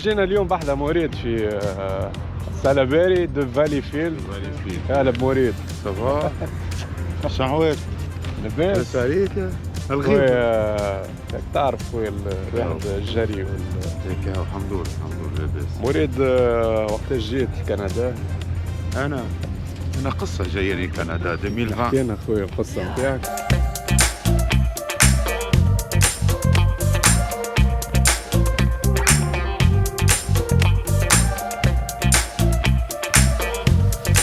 جينا اليوم بحذا مريض في سالاباري دو فالي فيلد. هلا بمريض صباح شعوات لاباس؟ لاباس عليك خويا تعرف خويا الواحد الجري هيك الحمد لله لاباس. مريض وقت جيت لكندا؟ أنا قصة جاية لي كندا 2020. احكي لنا خويا القصة نتاعك.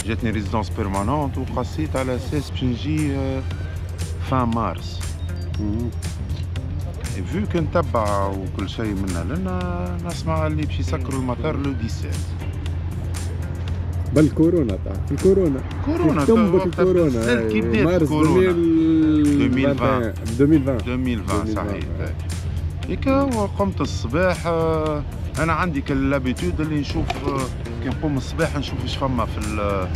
جاتني ريزيدونس بيرمانونت وقصيت على اساس باش نجي فان مارس. فيو كنتبع وكل شيء منا لنا نسمع اللي باش يسكروا المطار لو 17 بالكورونا تاع في الكورونا تنبت الكورونا بزاف كي بدات مارس كورونا 2020 صحيح. هيك وقمت الصباح. انا عندي كاللابيتود اللي نشوف كي نقوم الصباح نشوف ايش فما في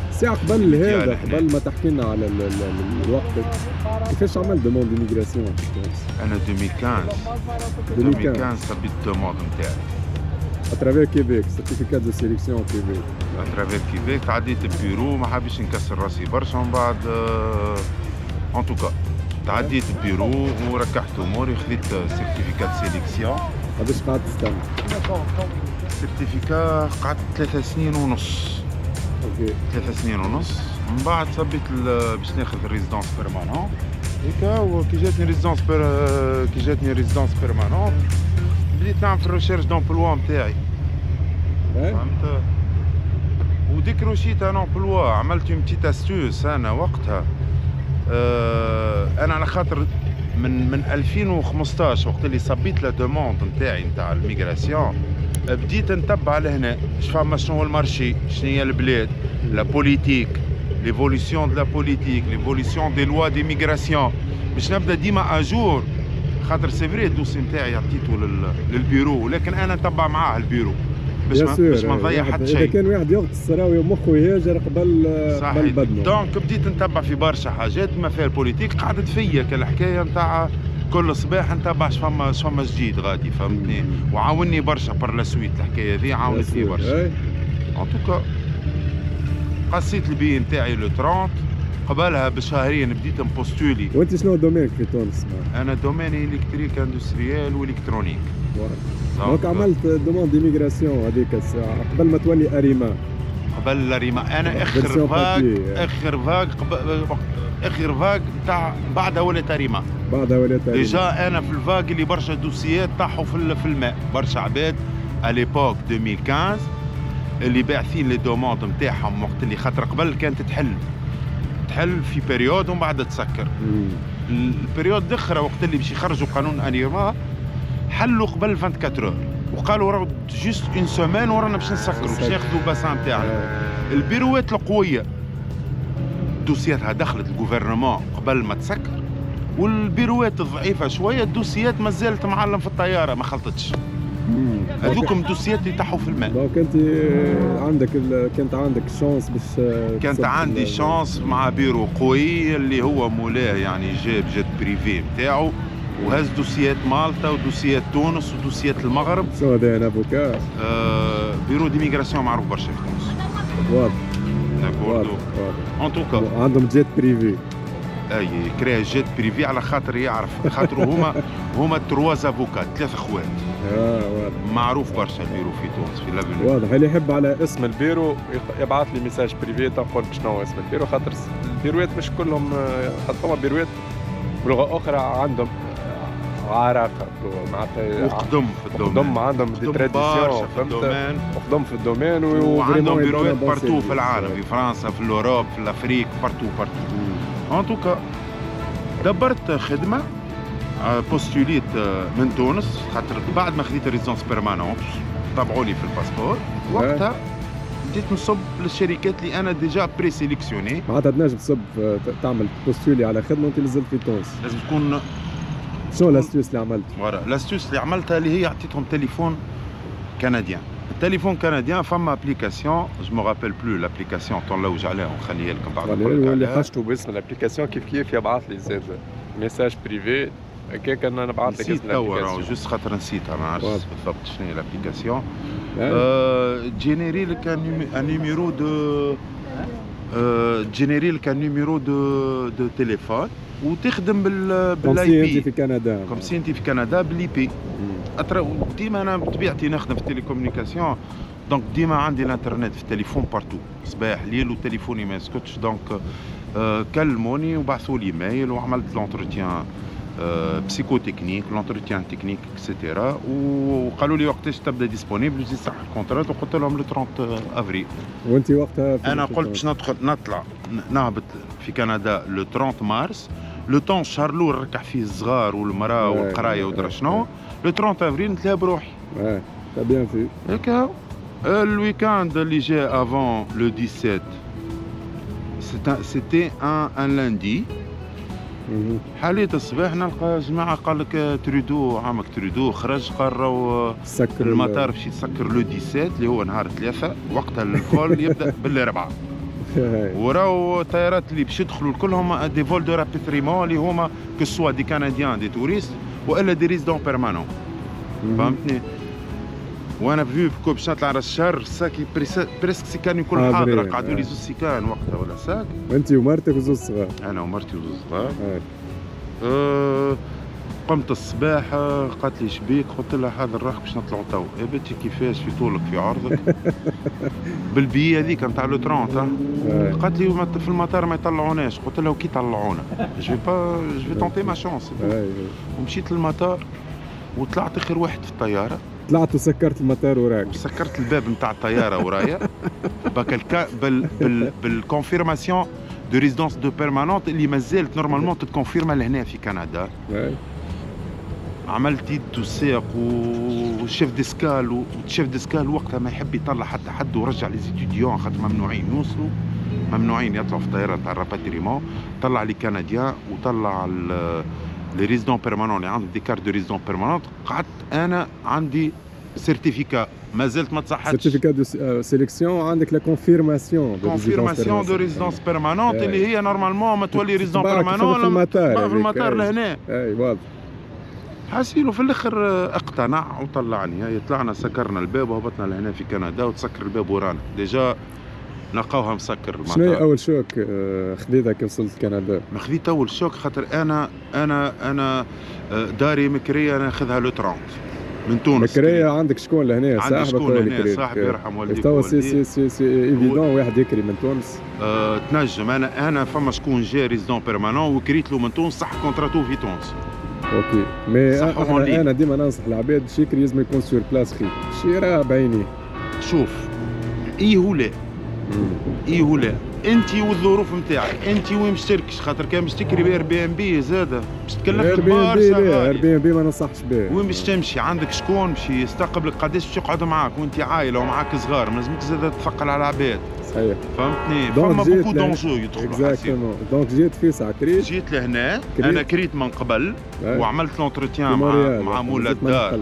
الساعة قبل هذا قبل ما تحكي لنا على الوقت كيفاش عملت دوموند ديميغراسيون في تونس؟ انا 2015 سبيت الدوموند نتاعي اترافير كيبيك سيرتيفيكات دو سيليكسيون كيبيك. اترافير كيبيك تعديت البيرو ما حبيتش نكسر راسي برشا ومن بعد ان توكا تعديت البيرو وركحت اموري خذيت سيرتيفيكات سيليكسيون. قداش قعدت تستنى؟ السيرتيفيكا قعدت 3 سنين ونص. اوكي 3 سنين ونص من بعد صبيت باش ناخذ الريزيدونس بيرمانون. هيكا وكي جاتني ريزيدونس بيرمانون بديت نعمل في الريشيرش دومبلوا نتاعي فهمت. وديكروشيت ان امبلوا عملت اون بتيت استوس انا وقتها. انا على خاطر من 2015 وقت اللي صبيت لا دوموند نتاعي نتاع الميغراسيون بديت نتبع لهنا فما شنو هو المارشي، شنو هي البلاد، لا بوليتيك، ليفوليسيون دو لا بوليتيك، ليفوليسيون دي لوا دي ميغراسيون باش نبدا ديما اجور. خاطر سي فري الدوسي نتاعي عطيته للبيرو ولكن انا نتبع معاه البيرو باش ما نضيع حتى شيء. اذا كان واحد يغطس الراوي ومخه يهاجر قبل بدنه. دونك بديت نتبع في برشا حاجات ما فيها البوليتيك قعدت فيا كالحكايه نتاع كل صباح نتبع شفما جديد غادي فهمتني. وعاوني برشا بار لا سويت الحكايه ذي عاونتني برشا. ان توكا قصيت البي نتاعي لو 30 قبلها بشهرين بديت نبوستولي. وانت شنو دومينك في تونس؟ انا دوميني الكتريك اندستريال والكترونيك. دونك عملت دوموند ديميغراسيون هذيك الساعه قبل ما تولي اريما. قبل الاريما انا اخر فاق تاع بعدها ولات اريما. ديجا انا في الفاق اللي برشا دوسيات طاحوا في الماء. برشا عباد اليبوك 2015 اللي باعثين لي دوموند نتاعهم وقت اللي خاطر قبل كانت تحل في بريود ومن بعد تسكر. البريود الاخرى وقت اللي باش يخرجوا قانون انيرما حلوا قبل 24 اور وقالوا راهو جوست اون سيمين ورانا باش نسكروا باش ياخذوا باسان تاعنا. البيروات القويه دوسياتها دخلت الجوفرنمون قبل ما تسكر، والبيروات الضعيفه شويه الدوسيات مازالت معلم في الطياره ما خلطتش. هذوكم دوسيات اللي طاحوا في الماء. دونك انت كانت عندك شانس باش كانت عندي شانس مع بيرو قوي اللي هو مولاه يعني جاب جيت بريفي نتاعو وهز دوسيات مالطا ودوسيات تونس ودوسيات المغرب. شو هذا انا افوكا؟ بيرو ديميغراسيون معروف برشا في تونس. واضح. داكوردو. ان توكا عندهم جيت بريفي. اي كرا جيت بريفي على خاطر يعرف خاطر هما ترواز افوكات 3 اخوات. واضح. معروف برشا البيرو في تونس في لابل. واضح. اللي يحب على اسم البيرو يبعث لي ميساج بريفي تنقول شنو هو اسم البيرو خاطر البيروات مش كلهم خاطر فما بيروات بلغه اخرى عندهم عراقه معناتها وقدم في الدومين. عندهم دي تراديسيون وقدم في الدومين وعندهم بيروات بارتو في العالم في فرنسا في الاوروب في الافريق بارتو. ان توكا دبرت خدمه بوستوليت من تونس خاطر بعد ما خديت الريزونس بيرمانون طبعوا لي في الباسبور. وقتها بديت نصب للشركات اللي انا ديجا بري سيليكسيوني. معناتها تنجم تصب تعمل بوستولي على خدمه وانت نزلت في تونس. لازم تكون. شنو لاستيوس اللي عملت؟ فوالا لاستيوس اللي عملتها اللي هي عطيتهم تليفون كنديان. التليفون كنديان فما ابليكاسيون جو مو رابيل بلو لابليكاسيون طنلوج عليها ونخليها لكم بعد. اللي حاجته باسم الابليكاسيون كيف يبعث لي زاد ميساج بريفي هكاك انا نبعث لك نسيت اسم توا الابليكاسيون. جوست خاطر نسيتها ما عرفتش بالضبط شنو هي الابليكاسيون. جينيري لك ان نيميرو دو جينيري لك ان نيميرو دو تيليفون وتخدم بالاي بي انت في كندا كوم سي انت في كندا بالاي بي. ديما انا بطبيعتي نخدم في التليكومونيكاسيون دونك ديما عندي الانترنت في التليفون بارتو صباح ليل وتليفوني ما يسكتش دونك كلموني وبعثوا لي مايل وعملت لونتروتيان بسيكو تكنيك لونتروتيان تكنيك اكسيتيرا وقالوا لي وقتاش تبدا ديسپونيبل جيت صح الكونترات وقلت لهم لو 30 افريل. وانت وقتها انا قلت باش نطلع نهبط في كندا لو 30 مارس لو طون شهر الاول نركح فيه الصغار والمراه والقرايه ودرا شنو لو 30 افريل نتلاقى بروحي. تا بيان في هكا الويكاند اللي جا افون لو 17 سيتي ان لاندي. حالية الصباح نلقى جماعة قال لك ترودو عمك ترودو خرج قال راهو المطار باش يتسكر لو 17 اللي هو نهار ثلاثة وقتها الفول يبدا بالاربعة. وراو الطيارات اللي باش يدخلوا كلهم دي فول دو رابيتريمون اللي هما كو سوا دي كنديان دي توريست والا دي ريزيدون بيرمانون. فهمتني؟ وانا فيو باش نطلع على الشهر ساكي بريسك سيكان يكون حاضره قعدوا لي زوج سيكان وقتها ولا ساك. انت ومرتك وزوج صغار؟ انا ومرتي وزوج صغار. قمت الصباح قالت لي شبيك؟ قلت لها حاضر راك باش نطلعوا تو. يا بنتي كيفاش في طولك في عرضك؟ بالبي هذيك نتاع لو 30. قالت لي في المطار ما يطلعوناش. قلت لها وكي طلعونا جو في تونتي ما شونس. ومشيت للمطار وطلعت اخر واحد في الطياره. طلعت وسكرت المطار وراك؟ سكرت الباب نتاع الطياره ورايا باك بالكونفيرماسيون دو ريزيدونس دو بيرمانونت اللي مازالت نورمالمون تتكونفيرما لهنا في كندا. عملت يد وساق وشيف ديسكال والشيف ديسكال وقتها ما يحب يطلع حتى حد ورجع لي ستوديون خاطر ممنوعين يوصلوا ممنوعين يطلعوا في الطياره تاع الراباتريمون. طلع لي كنديان وطلع لي ريزيدون بيرمانون اللي عندهم دي كارت دو ريزيدون بيرمانونت. قعدت انا عندي سيرتيفيكا مازالت ما تصحتش. سيرتيفيكا دو سيليكسيون عندك لا كونفيرماسيون دو ريزيدونس بيرمانونت اللي هي نورمالمون ما تولي ريزيدون بيرمانون في المطار لهنا. اي واضح. حاسيلو في الاخر اقتنع وطلعني. هاي طلعنا سكرنا الباب وهبطنا لهنا في كندا وتسكر الباب ورانا ديجا نلقاوها مسكر المطار. شنو هي اول شوك خذيتها كي وصلت كندا؟ ما خذيت اول شوك خاطر انا داري مكريه ناخذها لو 30 من تونس. مكريه عندك شكون لهنا؟ عندي شكون لهنا صاحبي يرحم والديك. توا سي ايفيدون واحد يكري من تونس. تنجم انا فما شكون جا ريزيدون بيرمانون وكريت له من تونس صح كونتراتو في تونس. اوكي مي انا ديما ننصح العباد باش يكري لازم يكون سور بلاس خير شي راه بعينيه. شوف ايه ولا انت والظروف نتاعك انت وين باش تركش خاطر كان باش تكري باير بي ام بي زاده باش تكلفك برشا. اير بي ام بي ما ننصحش به. وين باش تمشي عندك شكون باش يستقبلك قداش باش يقعد معاك وانت عائله ومعاك صغار ما لازمك زاده تثقل على العباد. صحيح فهمتني. فما بوكو دونجو يدخلوا. اكزاكتومون دونك جيت في ساعه كريت. جيت لهنا انا كريت من قبل وعملت لونتروتيان مع مولا الدار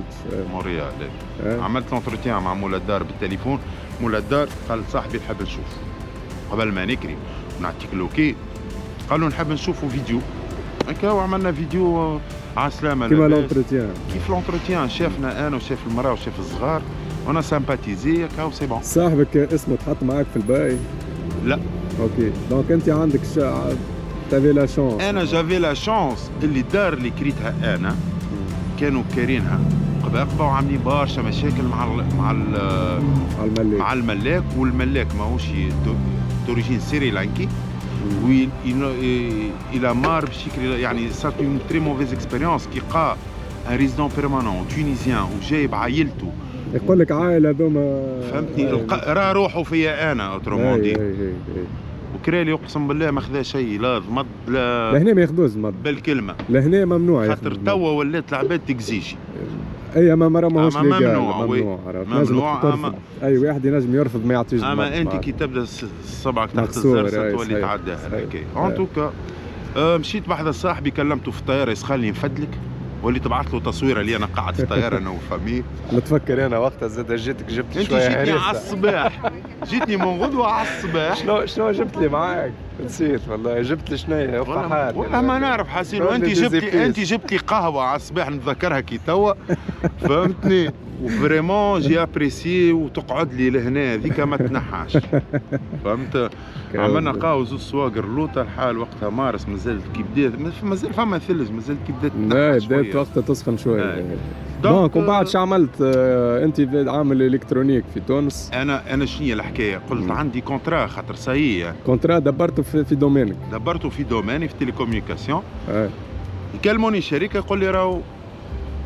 موريال. عملت لونتروتيان مع مولا الدار بالتليفون. مولا الدار قال صاحبي نحب نشوف قبل ما نكري ونعطيك لوكي. قالوا نحب نشوفوا فيديو هكا وعملنا فيديو على السلامه كيما لونتروتيان. كيف لونتروتيان شافنا انا وشاف المراه وشاف الصغار وانا سامباتيزي هكا وسي بون. صاحبك اسمه تحط معاك في الباي؟ لا. اوكي دونك انت عندك تافي لا شونس. انا جافي لا شونس اللي الدار اللي كريتها انا كانوا كارينها قباقبه وعاملين برشا مشاكل مع الملاك والملاك ماهوش دوريجين سريلانكي il a marre باش يكري يعني صارت اون تري موفيز اكسبيريونس كي لقى ان ريزيدون بيرمانون تونيزيان وجايب عائلته. يقول لك عائله ذوما فهمتني راه روحوا فيا انا اوترومون دي. وكرالي اقسم بالله ما خذا شيء لا ضمد لا لهنا ما ياخذوش ضمد بالكلمه. لهنا ممنوع خاطر توا ولات العباد تكزيجي. اي مرة ماهوش ممنوع. اي واحد ينجم يرفض ما يعطيش. اما انت كي تبدا صبعك تحت الزرسه تولي تعداها. اوكي ان توكا مشيت بحذا صاحبي كلمته في الطياره يسخلني نفدلك واللي تبعث له تصويره اللي انا قاعد في الطياره انا وفامي. نتفكر انا وقتها زاد جيتك جبت شويه انت جيتني على الصباح، جيتني من غدوه على الصباح. شنو جبت لي معاك؟ نسيت والله. جبت لي شنيا والله ما نعرف حسين. انت جبت لي قهوه على الصباح نتذكرها كي توا فهمتني. وفريمون جي ابريسي وتقعد لي لهنا هذيك ما تنحاش فهمت. عملنا قهوه زوز صواقر لوطه. الحال وقتها مارس مازال كي بدات، مازال فما ثلج، مازال كي بدات تنحى شويه. بدات وقتها تسخن شويه. دونك ومن بعد شو عملت انت عامل الكترونيك في تونس؟ انا شنو هي الحكايه؟ قلت عندي كونترا خاطر سايي. كونترا دبرته في دومينك؟ دبرته في دوميني في تيليكومونيكاسيون. يكلموني الشركه يقول لي راهو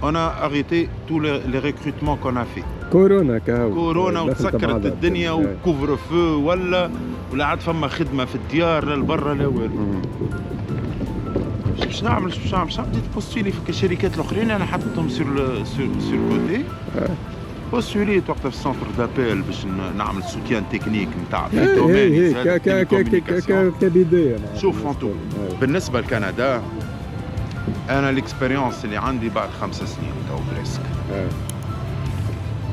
انا اغيتي تو لي ريكروتمون كون افي. كورونا كورونا وتسكرت الدنيا وكوفر فو ولا عاد فما خدمه في الديار لا لبرا لا والو. باش نعمل بديت بوستيلي في الشركات الاخرين. انا حطيتهم سور كوتي. بوستيليت وقتها في السونتر دابيل باش نعمل سوتيان تكنيك نتاع في دومين كبدايه. شوف فانتو بالنسبه لكندا انا الاكسبيريونس اللي عندي بعد 5 سنين تو بريسك.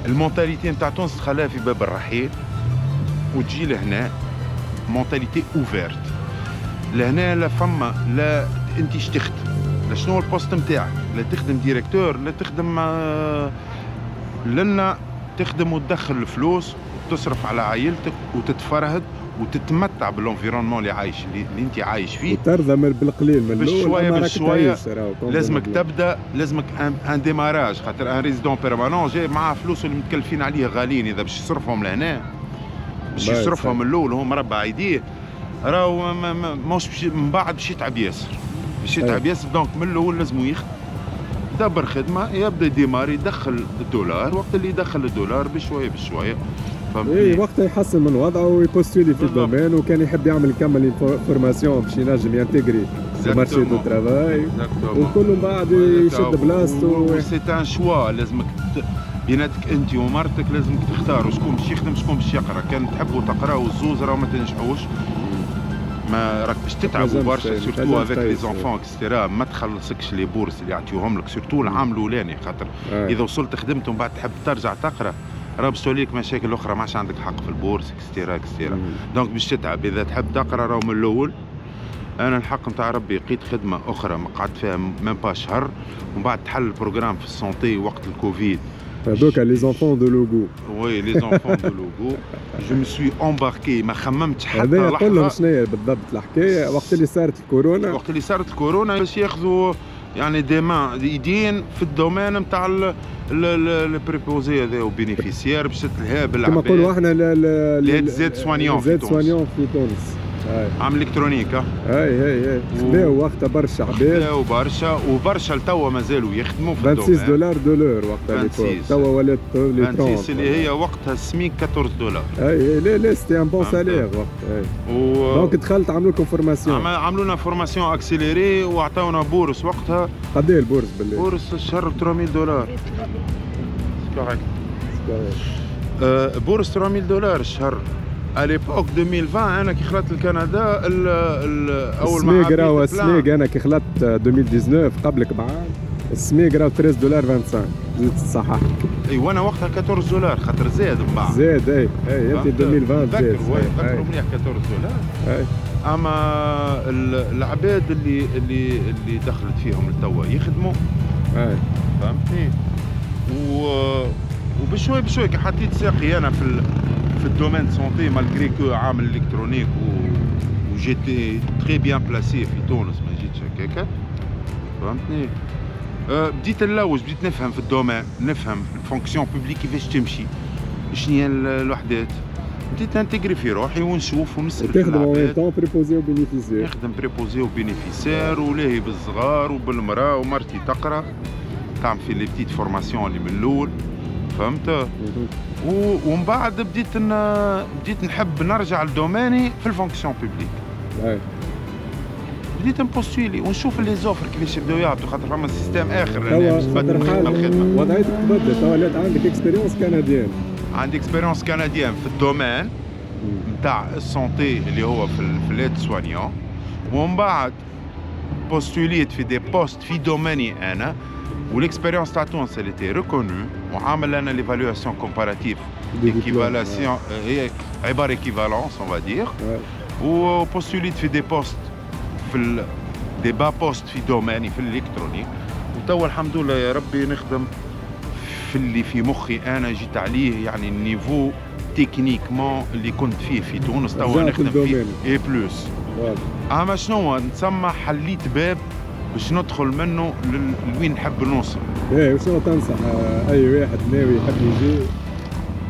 المونتاليتي نتاع تونس تخليها في باب الرحيل وتجي لهنا مونتاليتي اوفيرت. لهنا لا فما لا انت تخدم لا شنو البوست نتاعك، لا تخدم ديريكتور لا تخدم لنا تخدم وتدخل الفلوس وتصرف على عائلتك وتتفرهد وتتمتع بالانفيرونمون اللي انت عايش فيه وترضى بالقليل من بشويه بشويه. لازمك تبدا، لازمك ان ديماراج خاطر ان ريزيدون بيرمانون جاي معاه فلوس اللي متكلفين عليه غاليين. اذا باش يصرفهم لهنا باش يصرفهم من الاول هو مربع ايديه راهو مش من بعد باش يتعب ياسر دونك من الاول لازم يخدم دبر خدمه يبدا ديمار يدخل الدولار. وقت اللي يدخل الدولار بشويه اي وقتها يحسن من وضعه ويبوستولي في الدومين. وكان يحب يكمل فورماسيون باش ينجم ينتجري في مارشي دو ترافاي وكل من بعد يشد بلاصتو. سي ان شوا لازمك بيناتك انت ومرتك لازمك تختاروا شكون باش يخدم شكون باش يقرا. كان تحبوا تقراوا الزوز راهو ما تنجحوش، ما راك باش تتعبوا برشا سورتو افيك لي زونفون اكسترا. ما تخلصكش لي بورس اللي يعطيوهم لك سورتو العام الاولاني خاطر اذا وصلت خدمت ومن بعد تحب ترجع تقرا راه باش توليك مشاكل اخرى، ما عادش عندك حق في البورس اكسترا. دونك باش تتعب. اذا تحب تقرا راهو من الاول. انا الحق نتاع ربي لقيت خدمه اخرى ما قعدت فيها ميم با شهر ومن بعد تحل البروغرام في السونتي وقت الكوفيد. هذوك لي زونفون دو لوغو. وي لي زونفون دو لوغو. جو مي سوي امباركي ما خممتش حتى لحظه. قول لهم شنو هي بالضبط الحكايه وقت اللي صارت الكورونا. وقت اللي صارت الكورونا باش ياخذوا يعني يدين في الدومين نتاع البريبوزي هذا وبينيفيسيير باش تلها بالعباد. كما نقولوا احنا زاد سوانيون في تونس. عام الكترونيك. هاي خداو وقتها برشا عباد. خداو برشا لتوا مازالوا يخدموا في الدومين. 26 دولار وقتها توا ولات لي 30 اللي هي وقتها السميك 14 دولار. لا سيتي ان بون سالير وقتها. دونك دخلت عملوا لكم فورماسيون. عملوا لنا فورماسيون اكسيليري وعطاونا بورس وقتها. قد ايه البورس بالله؟ بورس الشهر 3000 دولار. بورس 3000 دولار الشهر. اليبوك 2020 انا كي خلطت لكندا اول ما عرفت السميق انا كي خلطت 2019 قبلك بعام السميق راه 13 دولار 25 زدت الصحة. اي وانا وقتها 14 دولار خاطر زاد من بعد. زاد اي انت 2020 زاد. تذكروا مليح 14 دولار. اما العباد اللي دخلت فيهم لتوا يخدموا. فهمتني. وبشوي كي حطيت ساقي انا في الدومين سونتي مالغري كو عامل الكترونيك وجيتي تري بيان بلاسي في تونس ما جيتش هكاك. فهمتني. بديت نلوج بديت نفهم في الدومين نفهم الفونكسيون بوبليك كيفاش تمشي شنو هي الوحدات. بديت ننتجري في روحي ونشوف ونسال في العباد. تخدم بريبوزي وبينيفيسير. نخدم بريبوزي وبينيفيسير ولاهي بالصغار وبالمراه ومرتي تقرا تعمل في لي بتيت فورماسيون اللي من الاول. فهمت. ومن بعد بديت نحب نرجع لدوماني في الفونكسيون بوبليك. بديت نبوستولي ونشوف لي زوفر كيفاش يبداو يعطوا خاطر فما سيستم اخر باش تبدل الخدمه. وضعيتك تبدلت. ولات عندك اكسبيريونس كنديان. عندي اكسبيريونس كنديان في الدومين نتاع السونتي اللي هو في ليد سوانيون. ومن بعد بوستوليت في دي بوست في دوماني انا والاكسبيريونس تاع تونس اللي تي ريكونو وعامل لنا ليفالواسيون كومباراتيف ايكيفالاسيون هي عباره ايكيفالونس اون فادير وبوستوليت في دي بوست في دي با بوست في دوماني في الالكترونيك وتوا الحمد لله يا ربي نخدم في اللي في مخي انا جيت عليه يعني النيفو تكنيكمون اللي كنت فيه في تونس توا نخدم فيه اي بلوس. اما شنو نسمى حليت باب باش ندخل منه لوين نحب نوصل. ايه وشنو تنصح اي واحد ناوي يحب يجي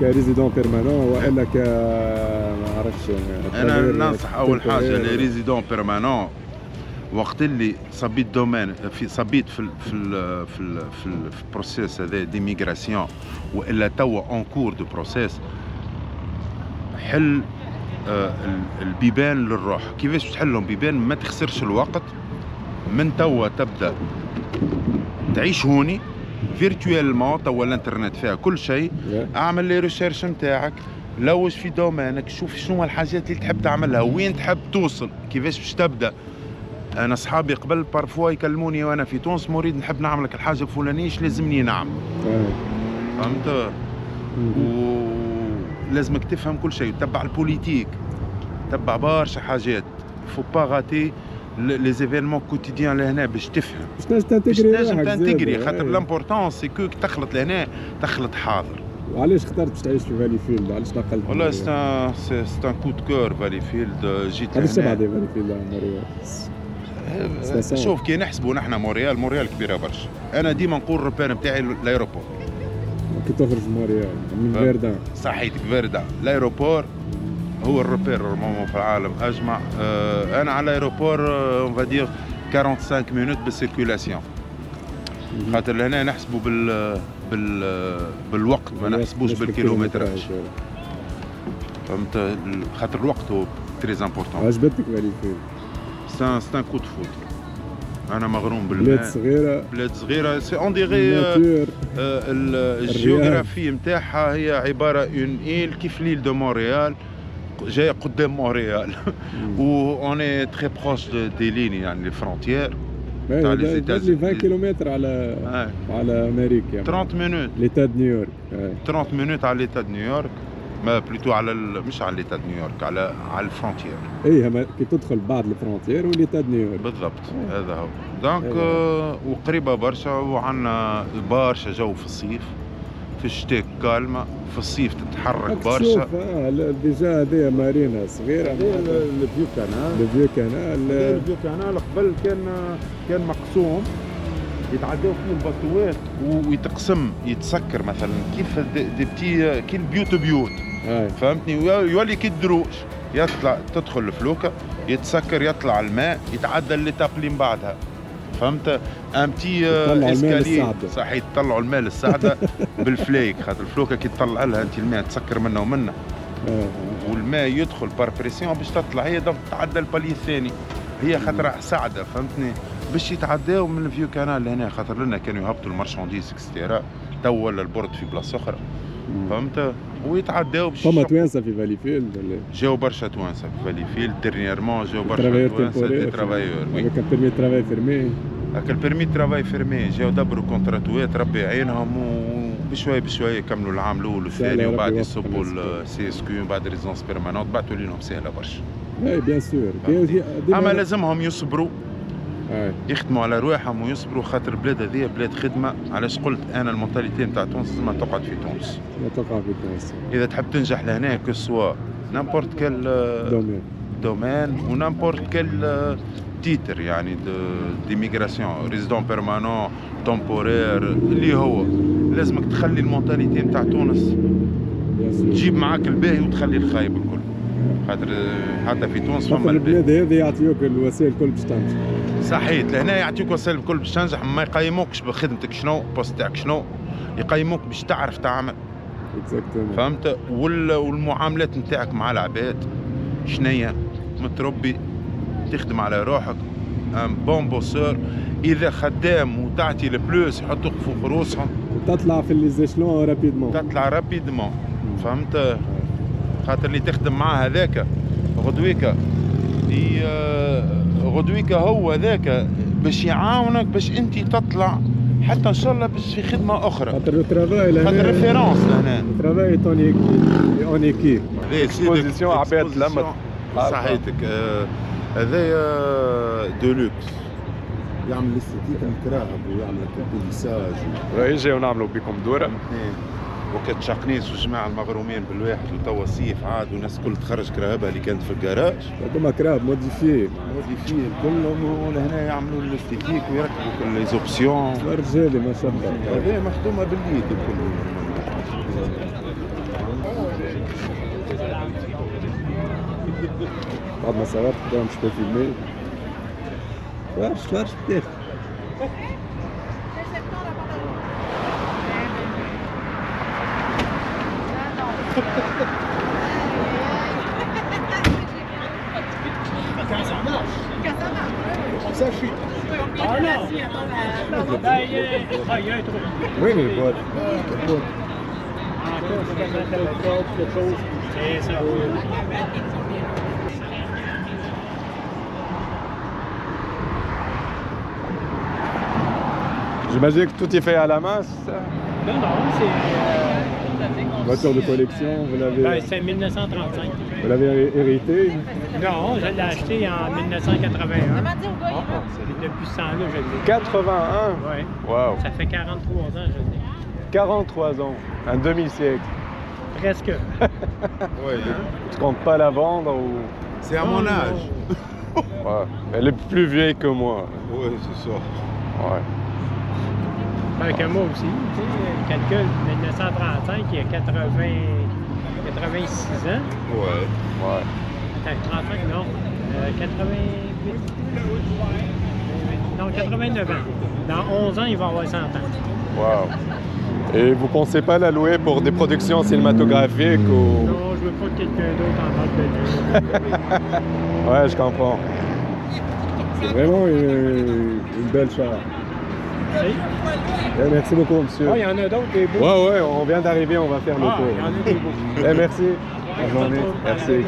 كريزيدون بيرمانون والا ك ما عرفتش انا ننصح اول حاجه لي ريزيدون بيرمانون وقت اللي صبيت دومين في صبيت في البروسيس هذا ديميغراسيون والا توا اون كور دو بروسيس حل البيبان للروح. كيفاش تحلهم بيبان؟ ما تخسرش الوقت من توا تبدا تعيش هوني فيرتوالمون. توا الانترنت فيها كل شيء. اعمل لي ريشيرش نتاعك، لوج في دومينك، شوف شنو الحاجات اللي تحب تعملها، وين تحب توصل، كيفاش باش تبدا. انا اصحابي قبل بارفوا يكلموني وانا في تونس مريد نحب نعمل لك الحاجه الفلانيه ايش لازمني نعمل. فهمت؟ ولازمك تفهم كل شيء، تتبع البوليتيك، تتبع برشا حاجات. فو با غاتي لي زيفينمون كوتيديان لهنا باش تفهم، باش تنجم تنتجري. خاطر لامبورطون سي كو تخلط لهنا تخلط حاضر. وعلاش اخترت باش تعيش في فالي فيلد؟ علاش نقلت؟ والله سي ان كو دو كور فالي فيلد. جيت هذا الشبع دي فالي فيلد موريال. شوف كي نحسبوا نحن موريال كبيره برشا. انا ديما نقول الروبير نتاعي الايروبور. كي تخرج موريال من فيردان صحيتك فيردان الايروبور هو الروبير في العالم اجمع. انا على الايروبور اون فادير 45 مينوت بالسيركولاسيون. خاطر لهنا نحسبوا بالوقت ما نحسبوش بالكيلومتراج. فهمت؟ خاطر الوقت هو تري امبورطون. عجبتك فالي فيلد؟ سان كو دو فوت. انا مغروم بالماء. بلاد صغيره سي اون ديغي. الجيوغرافي نتاعها هي عباره اون ايل كيف ليل دو مونريال جايه قدام مونريال. و اوني تري بروش دي ليني يعني لي فرونتيير تاع لي زيتازوني. 20 كيلومتر على امريكا. 30 مينوت ليتا دو نيويورك. 30 مينوت على ليتا دو نيويورك. ما بلوتو على مش على ليتا دو نيويورك، على الفرونتيير. اي كي تدخل بعد الفرونتيير وليتا دو نيويورك بالضبط. هذا هو دونك. وقريبه برشا وعندنا برشا جو في الصيف. في الشتاء كالمه، في الصيف تتحرك برشا. ديجا هذه مارينا صغيره. الفيو كانال قبل كان مقسوم يتعداو فيه البطوات ويتقسم يتسكر مثلا كيف دي بتي كي بيوت. فهمتني؟ يولي كي الدروج يطلع تدخل الفلوكه يتسكر يطلع الماء يتعدى الليتاب اللي من بعدها. فهمت؟ ان بتي اسكالي صحيح تطلعوا الماء للسعده بالفليك. خاطر الفلوكه كي تطلع لها انت الماء تسكر منه ومنه والماء يدخل بار بريسيون باش تطلع هي تتعدى البالي الثاني. هي خاطر سعده فهمتني باش يتعداو من الفيو كانال لهنا. خاطر لنا كانوا يهبطوا المارشانديز اكسترا تو ولا البرد في بلاصه اخرى. فهمت؟ ويتعداو باش فما توانسه في فالي فيلد ولا؟ جاو برشا توانسه في فالي فيلد ديرنييرمون. جاو برشا توانسه دي ترافايور. وي هذاك البيرمي ترافاي فيرمي. هاك البيرمي ترافاي فيرمي جاو دبروا كونتراتوات ربي يعينهم وبشويه يكملوا العام الاول والثاني وبعد يصبوا السي اس كيو وبعد ريزونس بيرمانونت بعثوا لهم سهله برشا. اي بيان سور. اما لازمهم يصبروا يخدموا على رواحهم ويصبروا. خاطر البلاد هذه بلاد خدمه. علاش قلت انا المونتاليتي نتاع تونس لازم تقعد في تونس. اذا تحب تنجح لهنا كو سوا نامبورت كال دومين ونامبورت كال تيتر يعني ديميغراسيون ريزيدون بيرمانون تومبورير اللي هو لازمك تخلي المونتاليتي نتاع تونس تجيب معاك الباهي وتخلي الخايب الكل. خاطر حتى في تونس فما البلاد هذه يعطيوك الوسائل الكل باش تنجح. صحيح لهنا يعطيوك وسائل الكل باش تنجح. ما يقيموكش بخدمتك شنو بوست تاعك شنو، يقيموك باش تعرف تعمل. فهمت؟ والمعاملات نتاعك مع العباد شنية متربي تخدم على روحك ان بون بوسور. اذا خدام وتعطي البلوس يحطوك فوق روسهم وتطلع في ليزيشلون رابيدمون. تطلع رابيدمون. فهمت؟ خاطر اللي تخدم معاه هذاك غدويكا هو ذاك باش يعاونك باش انت تطلع حتى ان شاء الله باش في خدمه اخرى. خاطر لو ترافاي لهنا خاطر ريفيرونس لهنا. الترافاي اون ايكيب. اكسبوزيسيون عباد لمت. صحيتك. هذايا دولوكس. يعمل الاستيتيك الكراهب ويعمل البوليساج. يجي ونعملوا بكم دوره. وكانت شقنيس والجماعه المغرومين بالواحد وتوا صيف عاد والناس الكل تخرج كراهبها اللي كانت في الجراج. هذوما كراهب موديفيي كلهم ولهنا يعملوا الاستيتيك ويركبوا كل لي زوبسيون. رجالي ما شاء الله. هذه مخدومه باليد الكل. بعد ما صورت كده مش بفيلمي. واش بديت؟ وين البوت؟ J'imagine que tout est fait à la main, c'est ça? Non, c'est... Voiture de collection, vous l'avez... Ben, c'est 1935. Vous l'avez hérité? Non, je l'ai acheté en 1981. Depuis ce temps-là, je l'ai. 81? Oui. Waouh. Ça fait 43 ans, je l'ai. 43 ans, un demi-siècle. Presque. Ouais, Tu comptes pas la vendre ou... c'est à mon âge. Ouais. Elle est plus vieille que moi. Oui, c'est ça. Ouais. Ben, que moi aussi. Tu sais, le calcul 1935, il y a 86 ans. Ouais. Ouais. Attends, 35, non. 88. Non, 89 ans. Dans 11 ans, il va avoir 100 ans. Wow. Et vous pensez pas la louer pour des productions cinématographiques ou... Non, je veux pas que quelqu'un d'autre en parle de lui. Ouais, je comprends. C'est vraiment une belle char. Si? Merci beaucoup, monsieur. Ah, il y en a d'autres, des beaux. Ouais, on vient d'arriver, on va faire le tour. Il y en a des beaux. Merci. Bonne journée. Merci.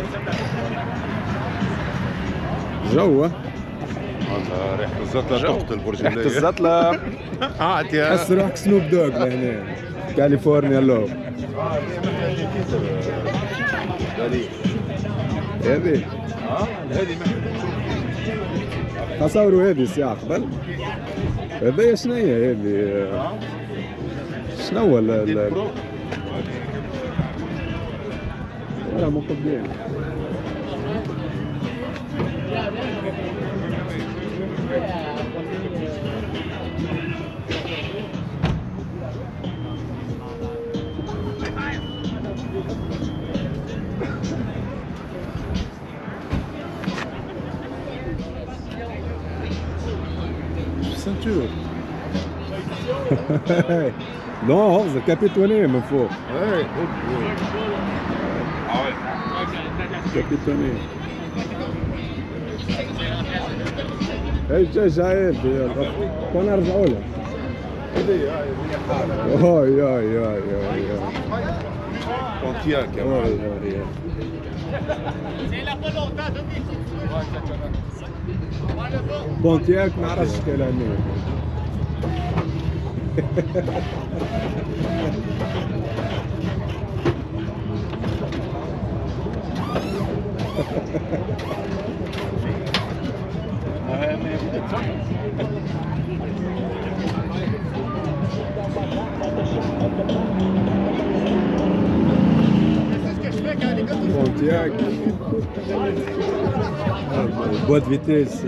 جو والله ريحة الزطلة تقتل برج ريحة الزطلة. حس روحك سنوب دوغ لهنا كاليفورنيا لو. هذه تصوروا هذه الساعة قبل. هذا شنو هي هذه؟ شنو هو ولا مقبلين. Ceinture. Non, c'est capitonné, mon faux. Ouais. Ah ouais. Capitonné. اي جاي كنا نرجعوا له. Pontiac. بونتياك ما عرفش كلامي. Pontiac, boîte de vitesse.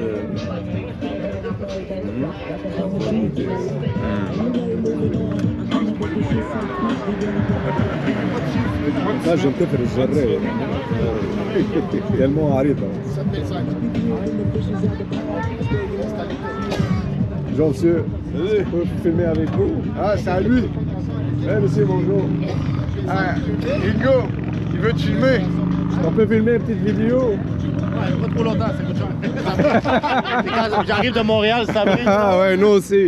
Ça, je me fais الجراية tellement عريضة. Bonjour monsieur, je peux filmer avec vous? Ah, c'est lui. Eh monsieur, bonjour. Ah, Hugo, il veut te filmer. On peut filmer une petite vidéo? Ouais, pas trop longtemps, ça coûte cher. Quand j'arrive de Montréal, ça brille. Ah ouais, nous aussi.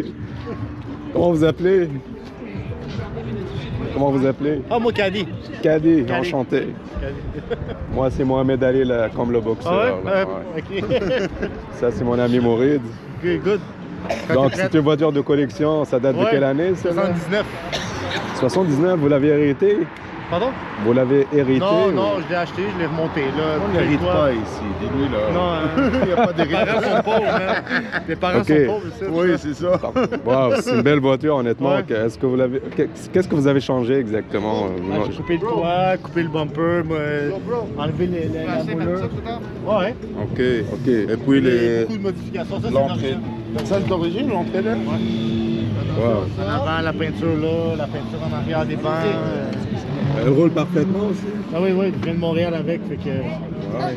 Comment vous appelez? Comment vous appelez? Ah, moi, Kadi. Kadi, Kadi. enchanté. Moi, c'est Mohamed Ali, là, comme le boxeur. Ah ouais? Là, ouais. Ok. Ça, c'est mon ami Mourid. Okay, good. Donc c'est une voiture de collection, ça date de quelle année? 79. 79, vous l'avez hérité? Pardon? Vous l'avez hérité? Non, ou... non, je l'ai acheté, je l'ai remonté. Là, On n'hérite pas ici, dis-lui là. Non, Il n'y a pas d'hérite. les parents sont pauvres, hein. Les parents sont pauvres, c'est ça. Oui, c'est ça. Wow, c'est une belle voiture, honnêtement. Ouais. Est-ce que vous l'avez... Qu'est-ce que vous avez changé exactement? J'ai coupé le toit, coupé le bumper, enlevé la moulure. Ouais. Ok. Et puis les... Beaucoup de modifications. Ça, l'entrée. Ça c'est d'origine, l'entrée là? Wow. En avant, la peinture là, la peinture en arrière des bancs. Elle roule parfaitement aussi? Ah oui, je viens de Montréal avec, fait que... Ouais.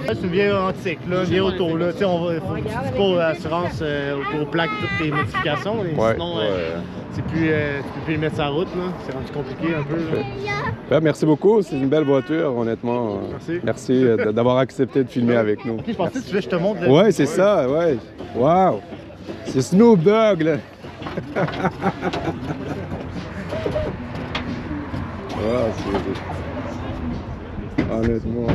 C'est une vieille antique, là, une vieille auto, là. Tu sais, faut que tu dis pas l'assurance pour plaque toutes tes modifications, sinon tu peux plus les mettre sur la route, là. C'est rendu compliqué un peu, là. Ben, merci beaucoup, c'est une belle voiture, honnêtement. Merci. Merci d'avoir accepté de filmer avec nous. Ok, je pensais que tu voulais que je te montre. Ouais, c'est ça, ouais. Wow! C'est Snoop Dogg, là! Wow, c'est... Honnêtement...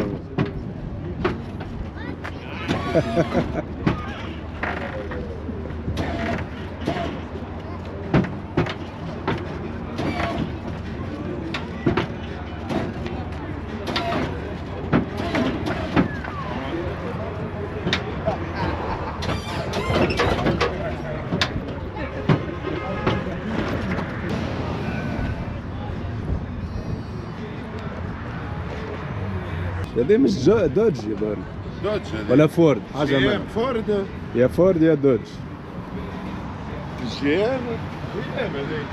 هذا مش دوج يظل دوج ولا فورد حاجه جي ما ام فورد يا فورد يا دوج جي ام هذيك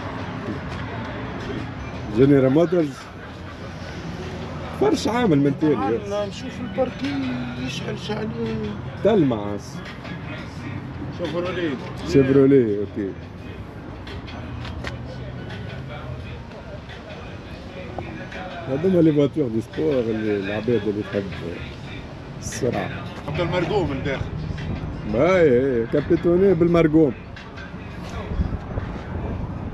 جنرال موتورز فرش عامل من تيري عندنا نشوف الباركينج يشعل شعلين تلمعس شيفروليه شيفروليه اوكي هذوما لي فواتور دي سبور اللي العباد اللي تحب السرعه حتى المرقوم من داخل باهي كابيتوني بالمرقوم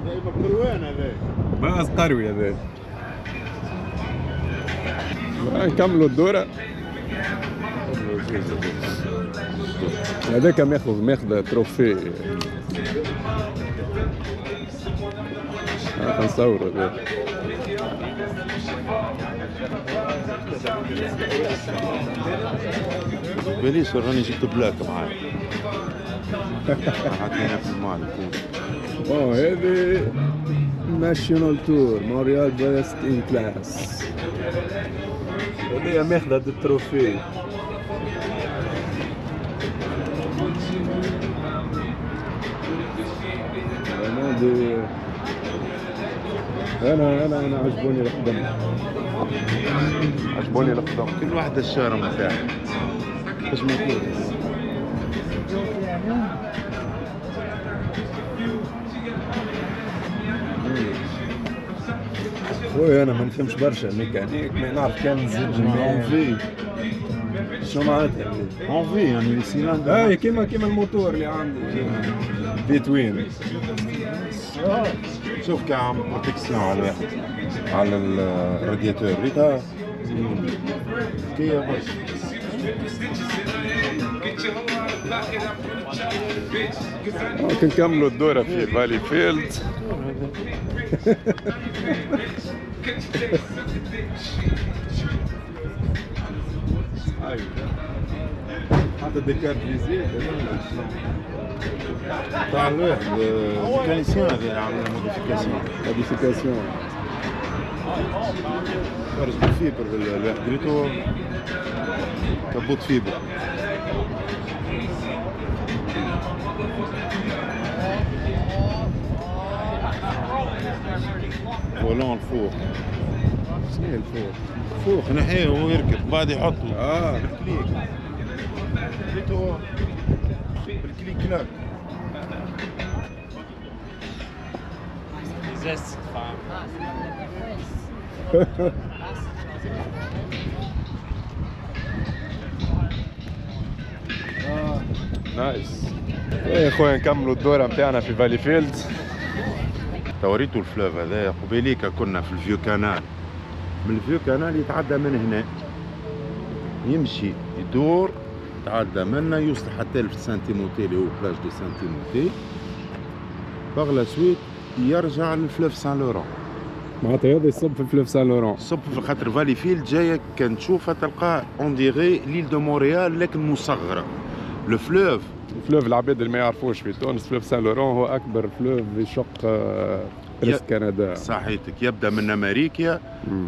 جايبك مروان هذاك باز قروي هذا نكملوا الدورة هذاك ماخذ تروفي نصور هذا بليش راني جبت بلاك معاي حطينا في المال هذه ناشيونال تور مونريال بيست ان كلاس هذه ماخذة التروفي انا عجبوني القدم كل واحد الشارع نتاعها ايش موجود خويا انا ما نفهمش برشا ميكانيك ما نعرف كان زيد انفي شو معناتها انفي يعني السيلان اي كيما الموتور اللي عندي في توين شوف كان بروتكسيون على الواحد على الرادياتور ريتها كيا بس ممكن نكملوا الدورة في فالي فيلد حتى ديكار فيزيت تاع الواحد ميكانيسيان هذا اللي عمل موديفيكاسيون خرج بالفيبر الواحد ريتو كبوت فيبر فولون الفوق شنو هي الفوق؟ فوق نحيه وهو يركب بعد يحطه بالكليك ريتو بالكليك كلاك نايس يا خويا نكملوا الدورة نتاعنا في فالي فيلد توريتو الفلاف هذا قبيليك كنا في الفيو كانال من الفيو كانال يتعدى من هنا يمشي يدور يتعدى منا يوصل حتى لسان تيموتي اللي هو بلاج دو سان تيموتي. باغ لا سويت يرجع للفلوف سان لورون. معناتها هذا يصب في الفلوف سان لورون. صب في خاطر فالي فيل جايه كان تشوفها تلقاه اون ديغي ليل دو مونريال لكن مصغره. لو فلوف الفلوف العباد اللي ما يعرفوش في تونس فلوف سان لورون هو اكبر فلوف يشق بريس كندا. صحيتك يبدا من امريكا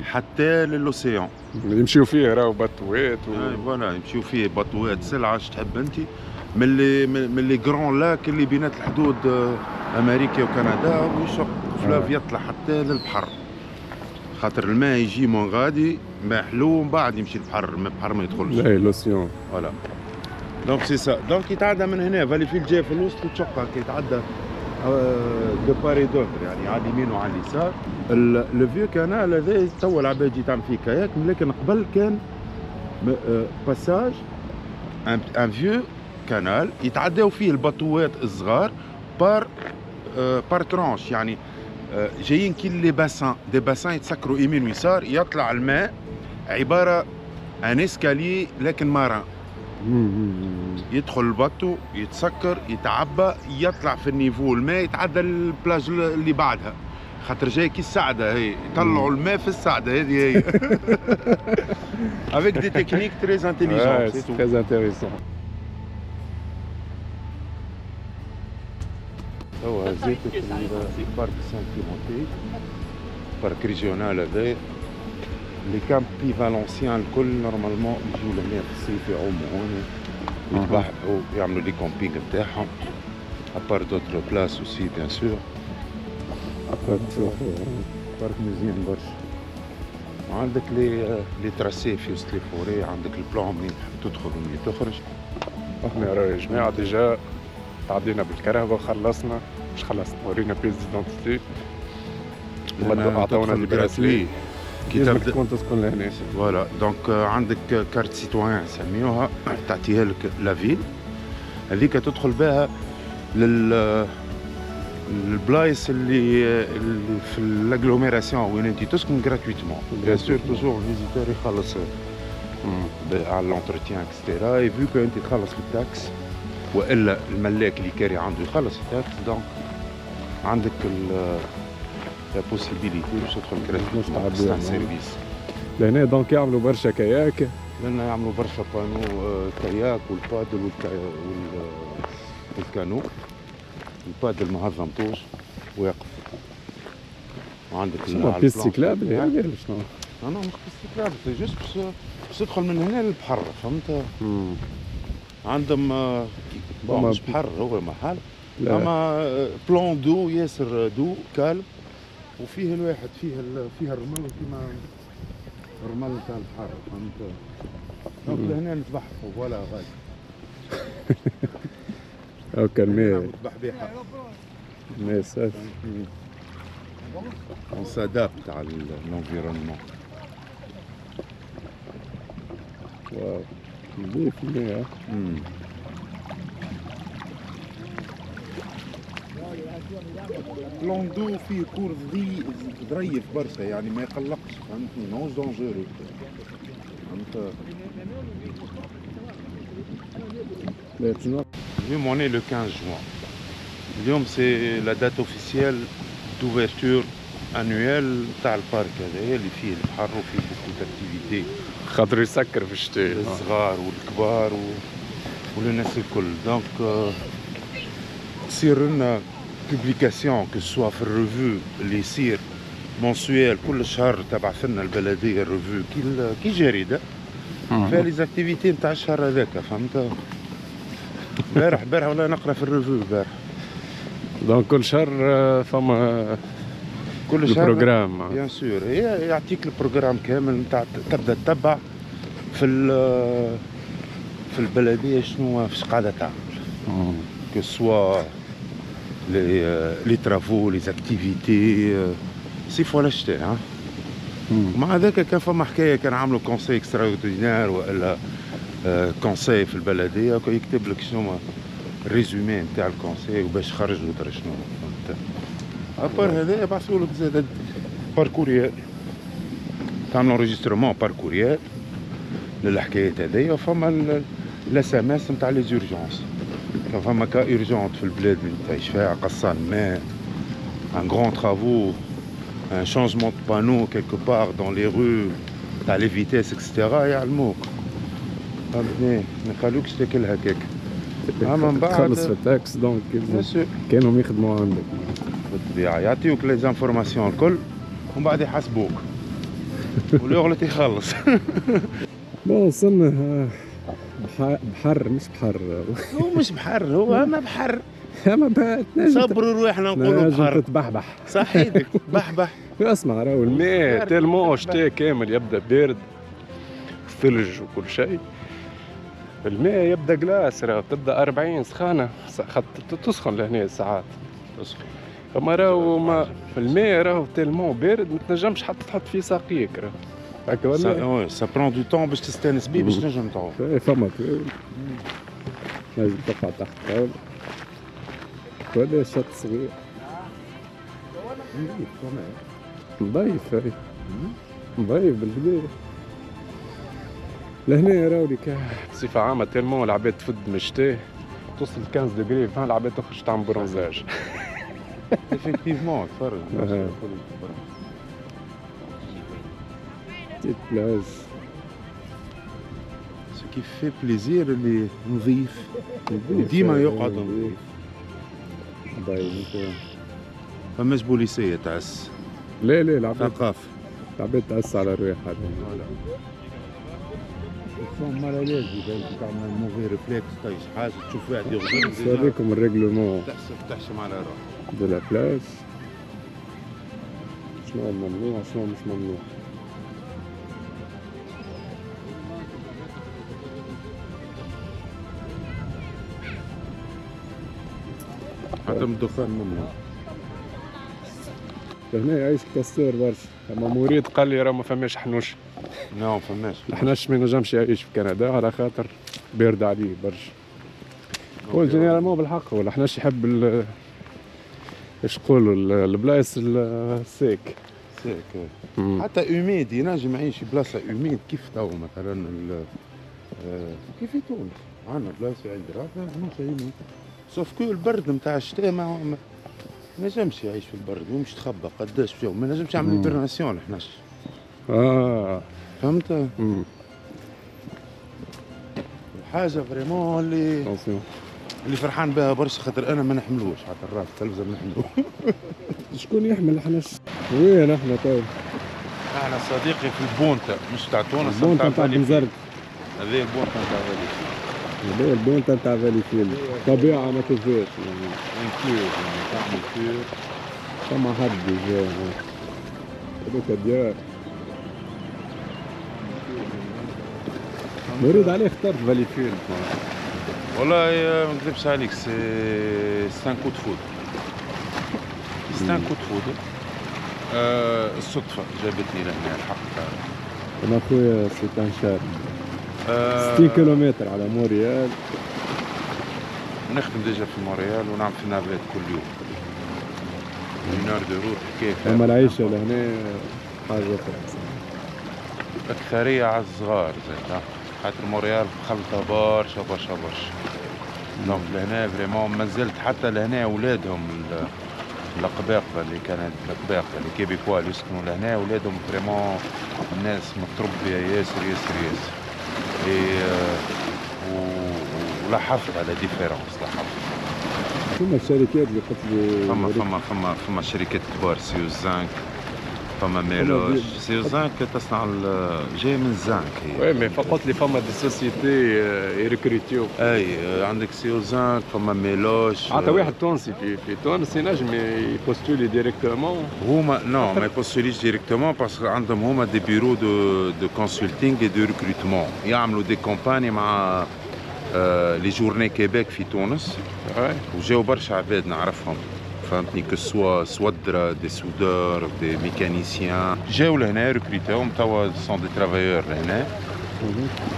حتى للاوسيان يمشيو فيه راهو بطوات فوالا يمشيو فيه بطوات سلعه اش تحب انت من لي جرون لاك اللي بينات الحدود امريكا وكندا ويشق فلوف يطلع حتى للبحر خاطر الماء يجي من غادي ما حلو ومن بعد يمشي البحر ما يدخلش. لا لوسيون فوالا دونك سي سا. دونك يتعدى من هنا فالي فيل جاي في الوسط وتشقها كي يتعدى دو باري دوتر يعني على اليمين وعلى اليسار. لو فيو كانال هذا توا العباد تجي تعمل فيه كاياك لكن قبل كان باساج ان فيو كانال يتعداو فيه البطوات الصغار بار ترانش يعني جايين كي لي باسان دي باسان يتسكروا يمين ويسار يطلع الماء عباره ان اسكالي لكن ماران يدخل البطو يتسكر يتعبى يطلع في النيفو الماء يتعدى البلاج اللي بعدها خاطر جاي كي السعده هي يطلعوا الماء في السعده هذه هي avec des techniques très intelligentes. C'est très intéressant. هو زيت بارك سان تيموتي بارك ريجيونال هذا لي كامبي فالونسيان الكل نورمالمون يجيو لهنا في الصيف يعوموا هون يتبحروا يعملوا لي كومبينغ نتاعهم ابار دوتر بلاس اوسي بيان سور. بارك مزيان برشا. عندك لي تراسي في وسط لي فوري عندك البلان منين تحب تدخل ومنين تخرج. احنا يا جماعه ديجا تعدينا بالكرهبه وخلصنا مش خلصنا ورينا بيز ديدونتيتي عطاونا البراسلي كي تبدا تكون تسكن لهنا. فوالا دونك عندك كارت سيتوان نسميوها تعطيها لك لافيل هذيك تدخل بها البلايص اللي في الاغلوميراسيون وين انت تسكن غراتويتمون بيان سور توجور الفيزيتور يخلص على لونتروتيان اكسترا اي فيو كو انت تخلص بالتاكس والا الملاك اللي كاري عنده يخلص التاكس دونك عندك لا بوسيبيليتي باش تدخل غراتويتمون سيرفيس. لهنا دونك يعملوا برشا كاياك. لهنا يعملوا برشا بانو كاياك والبادل والكانو. البادل ما هضمتوش ويقف. وعندك بيستي كلاب اللي هي شنو؟ مش بيستي كلاب سي جوست باش تدخل من هنا للبحر فهمت؟ عندهم مش بحر هو محل اما بلون دو ياسر دو كالم وفيه الواحد فيها الرمل كيما الرمل تاع البحر فهمت؟ دونك لهنا نتبحثوا فوالا غادي. او كان ماء بحبيحه ماء صافي. on s'adapte à l'environnement. واو نظيف الماء. بلون دو فيه كور ظريف برشا يعني ما يقلقش فهمتني ماهوش دونجورو فهمت. اليوم on est le 15 juin. اليوم c'est la date officielle d'ouverture annuelle تاع البارك هذايا اللي فيه البحر وفيه بوكو داكتيفيتي خاطر يسكر في الشتاء الصغار والكبار والناس الكل. دونك تصير لنا بوبليكاسيون كو سوا في الريفو اللي يصير منسويال كل شهر تبعث لنا البلديه الريفو كي جريده فيها لي زاكتيفيتي نتاع الشهر هذاك فهمت. بارح ولا نقرا في الريفو بارح. دونك كل شهر فما كل شهر البروغرام بيان سور يعطيك البروغرام كامل نتاع تبدا تتبع في البلديه شنو فاش قاعده تعمل كو سوا لي ترافو لي زاكتيفيتي صيف ولا شتاء. مع ذاك كان فما حكايه كان عملوا كونساي اكسترا اوردينير والا كونساي في البلديه يكتب لك شنو ريزومي نتاع الكونساي وباش خرج ودرا شنو فهمت. ابار هذا يبعثوا لك زاد باركوريال تعمل انريجسترمون باركوريال للحكايات هذيا. فما الاس ام اس نتاع لي زورجونس. كان فما كا اورجونت في البلاد اللي تعيش فيها، قصان ماء، ان غران ترافو، ان شونجمون دو بانو كيلكو بار دون لي رو تاع لي فيتيس اكسترا، يعلموك فهمتني، ما يخلوكش تاكل هكاك. اما من بعد تخلص في التاكس دونك كانوا يخدموا عندك بالطبيعه، يعطيوك لي زانفورماسيون الكل ومن بعد يحاسبوك واللي يغلط يخلص. بون وصلنا بحر مش بحر هو مش بحر، هو اما بحر. اما صبروا روحنا نقولوا بحر. تبحبح صحيتك بحبح. اسمع راهو الماء تيلمون شتاء كامل يبدا بارد، ثلج وكل شيء. الماء يبدا جلاس، راهو تبدا 40 سخانه، تسخن لهنا ساعات تسخن. اما راهو ما الماء راهو تيلمون بارد ما تنجمش حتى تحط فيه ساقيك راهو هكا ولا؟ سا برون دو طون باش تستانس بيه باش تنجم تعوم. فما لازم تقع تحت الطاولة ولا شط صغير نضيف هاي نضيف بالكدا. لهنا راهو لك بصفة عامة تيلمون العباد تفد من الشتاء توصل 15 دوغري، فان العباد تخرج تعمل برونزاج. effectivement تفرج تيت بلاج. سو كي في بليزير اللي نظيف ديما يقعد نظيف. فماش بوليسية تعس. لا العباد ثقافة العباد تعس على الريحة. مرة لازم تعمل موفي ريفلكس طيش حاجة تشوف واحد يغزل. نوريكم الريغلومون تحشم على روحك. دو لا بلاج شنو ممنوع شنو مش ممنوع. عدم الدخان ممنوع. هنا يعيش كاستور برشا. اما مريد قال لي راه ما فماش حنوش. لا فماش. الحنش ما ينجمش يعيش في كندا على خاطر بارد عليه برشا. هو جينيرالمون بالحق هو الحنش يحب ايش نقولوا البلايص الساك. حتى اوميد ينجم يعيش في بلاصه اوميد كيف تو مثلا كيف في تونس عندنا بلاصه عند راسنا احنا شايفين. سوف كو البرد نتاع الشتاء ما نجمش يعيش في البرد ومش تخبى قداش فيه، ما نجمش يعمل هيبرناسيون الحنش. فهمت؟ الحاجه فريمون اللي فرحان بها برشا خاطر انا ما نحملوش حتى الراس التلفزه ما نحملوش. شكون يحمل الحنش؟ وين احنا طيب؟ احنا صديقي في البونتا مش تاع تونس، البونتا تاع بنزرت. هذا البونتا تاع فالي فيل. البونتا تاع فالي فيل طبيعه ما تزاش يعني. كور تعمل كور فما حد جا هذوك ديار. نريد عليه اخترت فالي فيل. والله ما نكذبش عليك سي ان كو دو فود. سي ان كو دو فود. الصدفة جابتني لهنا الحق. أنا خويا سي ان شار 60 كيلومتر على مونريال. نخدم ديجا في مونريال ونعمل في نافيت كل يوم. نار دو روت كيف. أما العيشة لهنا حاجة أخرى. أكثرية على الصغار زيد خاطر مونريال خلطة برشا برشا برشا. دونك لهنا فريمون مازلت حتى لهنا أولادهم القباقة اللي كانت القباقة اللي كيبيكوا اللي يسكنوا لهنا أولادهم فريمون الناس متربية ياسر ياسر ياسر. ولاحظت على ديفيرونس لاحظت. ثم الشركات اللي قلت فما شركات كبار سيوزانك، فما ميلوش. سيوزانك تصنع جاي من الزنك هي. وي مي فقط لي فما دي سوسيتي يريكريتيو. اي عندك سيوزانك فما ميلوش. حتى واحد تونسي في تونس ينجم يبوستولي ديريكتومون. هما نو ما يبوستوليش ديريكتومون باسكو عندهم هما دي بيرو دو كونسلتينغ اي دو ريكروتمون، يعملوا دي كومباني مع لي جورني كيبيك في تونس. وجاو برشا عباد نعرفهم فهمتني كسوا سودرة دي سودور دي ميكانيسيان جاو لهنا ريكروتاهم توا سون دي ترافايور لهنا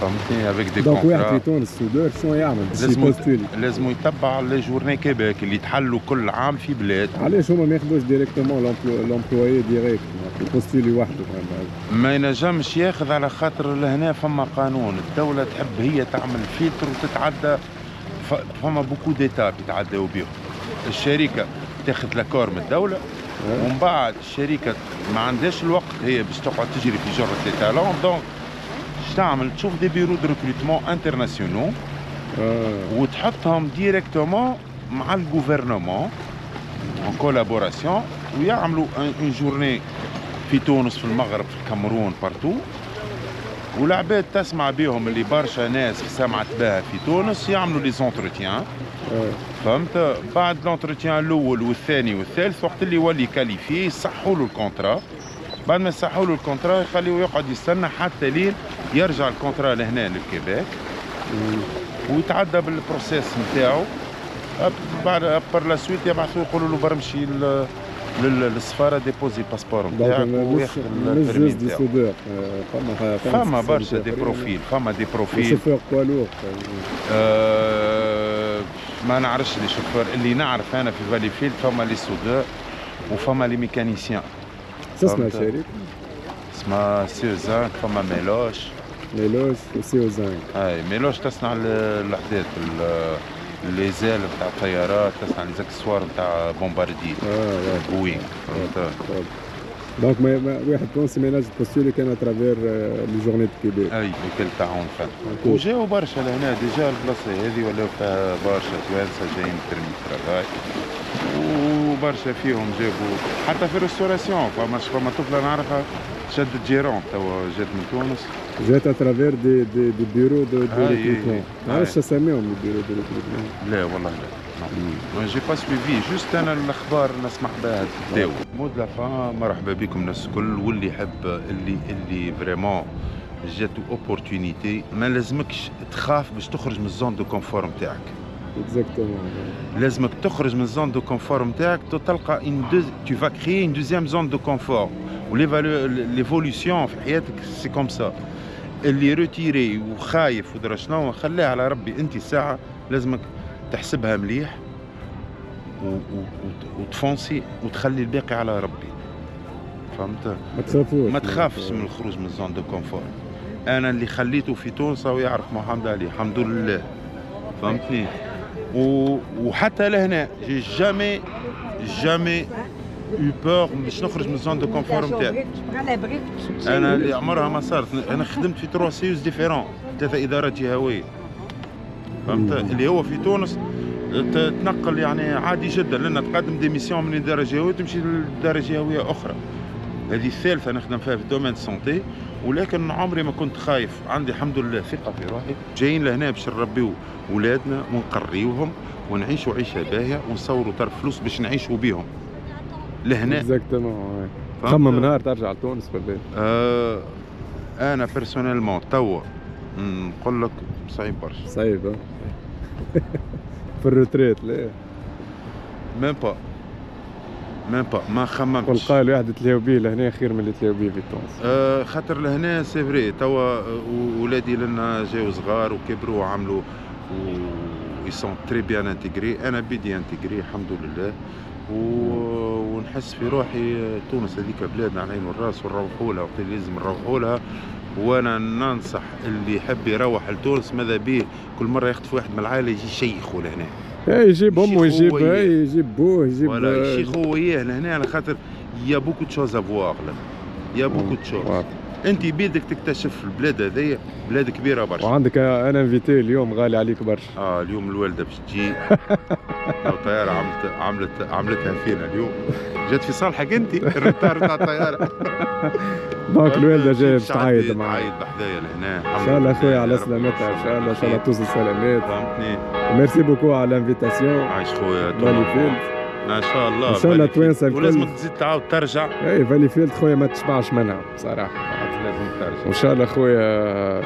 فهمتني افيك دي دونك واحد كونترا. في تونس سودور شنو يعمل باش يبوستولي؟ لازم يتبع لي جورني كيباك اللي يتحلوا كل عام في بلاد. علاش هما ما ياخذوش ديريكتومون لومبلويي ديريكت يبوستولي وحده؟ ما ينجمش ياخذ على خاطر لهنا فما قانون، الدولة تحب هي تعمل فلتر وتتعدى، فما بوكو ديتاب يتعداو بيهم. الشركة تاخذ لاكور من الدولة ومن بعد الشركة ما عندهاش الوقت هي باش تقعد تجري في جرة لي تالون، دونك اش تعمل؟ تشوف دي بيرو دو ريكروتمون انترناسيونال وتحطهم ديريكتومون مع الجوفرنمون ان كولابوراسيون ويعملوا اون جورني في تونس في المغرب في الكاميرون بارتو، والعباد تسمع بهم اللي برشا ناس سمعت بها في تونس يعملوا لي زونتروتيان. فهمت؟ بعد لونتروتيان الاول والثاني والثالث وقت اللي يولي كاليفي يصحوا له الكونترا، بعد ما يصحوا له الكونترا يخليه يقعد يستنى حتى لين يرجع الكونترا لهنا للكيباك ويتعدى بالبروسيس نتاعو. بعد بار لا سويت يبعثوا يقولوا له برمشي للسفاره ديبوزي باسبور نتاعك وياخذ البرمي نتاعو. فما برشا دي بروفيل، فما دي بروفيل. شوفور بوالور ما نعرفش لي شوفور، اللي نعرف انا في فالي فيلد فما لي سودور وفما لي ميكانيسيان. اسمها الشركه؟ اسمها سيوزانك. فما ميلوش وسيوزانك. اي ميلوش تصنع الوحدات لي زال نتاع الطيارات، تصنع لي زاكسوار نتاع بومباردي بوينغ. دونك واحد تونسي ما ينجم بوستولي كان اترافير لي جورني دو كيبيك. اي وكل تعاون فن. وجاو برشا لهنا ديجا البلاصه هذه ولاو فيها برشا توانسه جايين ترمي ترافاي، وبرشا فيهم جابوا حتى في الريستوراسيون. فما طفله نعرفها شدت جيرون توا جات من تونس، جات اترافير دي بيرو دو ريكروتمون. ما نعرفش اساميهم لي بيرو دو ريكروتمون. لا والله لا. ما جي با سويفي، جوست انا الاخبار نسمع بها تداول. مود لا فان مرحبا بكم الناس الكل، واللي يحب اللي فريمون جاتو اوبورتونيتي ما لازمكش تخاف باش تخرج من الزون دو كونفور نتاعك. اكزاكتومون. لازمك تخرج من الزون دو كونفور نتاعك، تلقى tu vas créer une deuxième zone de confort. وليفوليسيون في حياتك سي كوم سا. اللي روتيري وخايف ودرا شنو خليها على ربي. انت ساعه لازمك تحسبها مليح وتفونسي وتخلي الباقي على ربي. فهمت؟ ما تخافش من الخروج من الزون دو كونفور. انا اللي خليته في تونس ويعرف محمد عليه الحمد لله. فهمتني؟ وحتى لهنا جي جامي eu peur باش نخرج من الزون دو كونفور نتاعي. انا اللي عمرها ما صارت. انا خدمت في 3 سيوز ديفيرون، 3 ادارات جهويه. فهمت؟ اللي هو في تونس تنقل يعني عادي جدا، لان تقدم ديميسيون من اداره جهويه تمشي لاداره جهويه اخرى. هذه الثالثه نخدم فيها في دومين سونتي، ولكن عمري ما كنت خايف. عندي الحمد لله ثقه في روحي. جايين لهنا باش نربيو ولادنا ونقريوهم ونعيشوا عيشه باهيه ونصوروا طرف فلوس باش نعيشوا بيهم لهنا. اكزاكتومون. خمم نهار ترجع لتونس بالليل. انا بيرسونيلمون توا نقول لك صعيب برشا. صعيب في الروتريت لا ميم با ما خممتش. والقايل الواحد تلاقيو بيه لهنا خير من اللي تلاقيو بيه في تونس. خاطر لهنا سي فري توا ولادي لنا جاو صغار وكبروا وعملوا ويسون تري بيان انتيغري. انا بدي انتيغري الحمد لله. ونحس في روحي تونس هذيك بلادنا على العين والراس ونروحوا لها وقت اللي لازم نروحوا لها. وانا ننصح اللي يحب يروح لتونس ماذا بيه كل مره يخطف واحد من العائله يجي يشيخوا لهنا. يجيب امه يجيب بوه يجيب ولا يشيخوا وياه لهنا على خاطر يا بوكو دو شوز افواغ. يا بوكو دو شوز. انت بيدك تكتشف البلاد هذيا بلاد كبيره برشا. وعندك انا انفيتي اليوم غالي عليك برشا. اليوم الوالده باش تجي. الطياره عملتها فينا اليوم. جات في صالحك انت الريتار تاع الطياره. دونك الوالده جايه باش تعايد معايا. تعايد بحذايا لهنا. ان شاء الله خويا على سلامتها. ان شاء الله توصل سلامات. فهمتني. ميرسي بوكو على الانفيتاسيون. عايش خويا. فالي فيلد. ان شاء الله. ان شاء الله توانسه الكل. ولازمك تزيد تعاود ترجع. اي فالي فيلد خويا ما تشبعش منها بصراحه. لازم ترجع. وان شاء الله خويا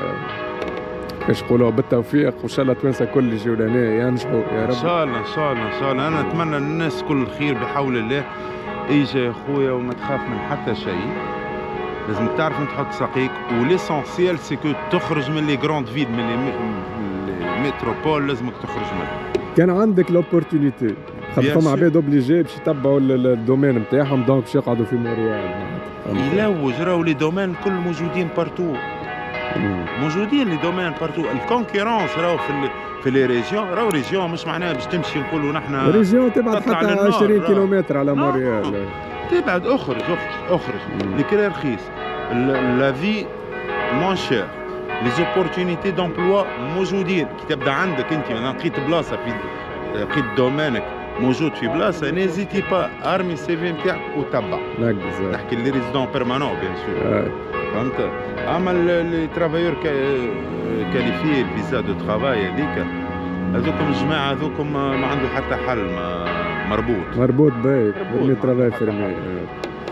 كيش نقولوا بالتوفيق. وان شاء الله توانسه الكل يجيو لهنا ينجحوا يا رب. ان شاء الله. انا نتمنى للناس كل الخير بحول الله. اجا يا خويا وما تخاف من حتى شيء. لازمك تعرف وين تحط ساقيك، وليسونسيال سي كو تخرج من لي غروند فيد، من لي ميتروبول لازمك تخرج منها. كان عندك لوبورتونيتي خاطر فما عباد اوبليجي باش يتبعوا الدومين نتاعهم دونك باش يقعدوا في مونريال. يلوج راهو لي دومين الكل موجودين بارتو، موجودين لي دومين بارتو. الكونكورونس راهو في لي ريجيون، راهو ريجيون مش معناها باش تمشي نقولوا نحن ريجيون تبعد حتى 20 كيلومتر على مونريال. تبعد اخرج الكرا رخيص، لا في موان شير، لي زوبورتونيتي دومبلوا موجودين. كي تبدا عندك انت انا لقيت بلاصه لقيت دومينك موجود في بلاصه، نيزيتي با ارمي السي في نتاعك وتبع. نحكي لي ريزيدون بيرمانون بيان سور، فهمت. اما لي ترافايور كاليفي الفيزا دو ترافاي هذيك، هذوكم الجماعه هذوكم ما عنده حتى حل، مربوط باهي برمي ترافاي فيرمي.